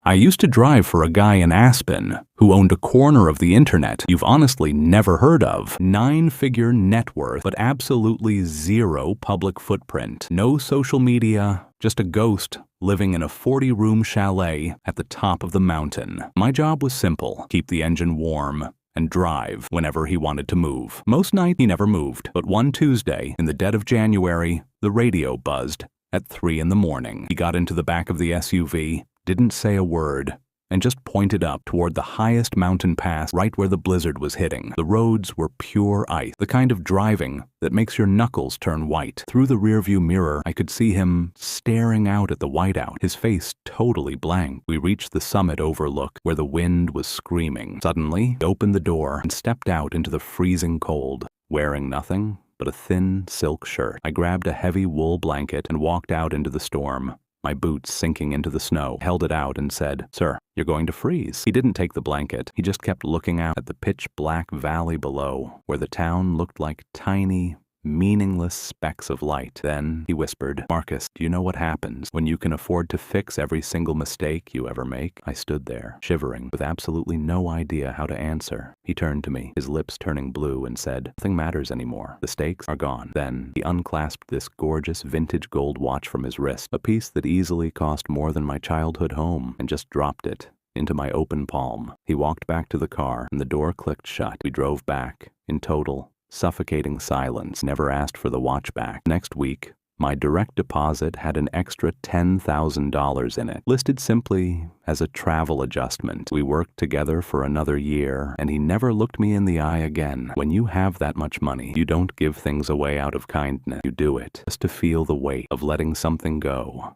I used to drive for a guy in Aspen who owned a corner of the internet you've honestly never heard of. 9-figure net worth, but absolutely zero public footprint. No social media, just a ghost living in a 40-room chalet at the top of the mountain. My job was simple: keep the engine warm and drive whenever he wanted to move. Most nights he never moved, but one Tuesday, in the dead of January, the radio buzzed at 3 in the morning. He got into the back of the SUV, didn't say a word, and just pointed up toward the highest mountain pass right where the blizzard was hitting. The roads were pure ice, the kind of driving that makes your knuckles turn white. Through the rearview mirror, I could see him staring out at the whiteout, his face totally blank. We reached the summit overlook where the wind was screaming. Suddenly, he opened the door and stepped out into the freezing cold, wearing nothing but a thin silk shirt. I grabbed a heavy wool blanket and walked out into the storm, my boots sinking into the snow, held it out and said, "Sir, you're going to freeze." He didn't take the blanket. He just kept looking out at the pitch-black valley below, where the town looked like tiny, meaningless specks of light. Then he whispered, "Marcus, do you know what happens when you can afford to fix every single mistake you ever make?" I stood there, shivering, with absolutely no idea how to answer. He turned to me, his lips turning blue, and said, "Nothing matters anymore. The stakes are gone." Then he unclasped this gorgeous vintage gold watch from his wrist, a piece that easily cost more than my childhood home, and just dropped it into my open palm. He walked back to the car, and the door clicked shut. We drove back, in total suffocating silence. Never asked for the watch back. Next week, my direct deposit had an extra $10,000 in it, listed simply as a travel adjustment. We worked together for another year, and he never looked me in the eye again. When you have that much money, you don't give things away out of kindness. You do it just to feel the weight of letting something go.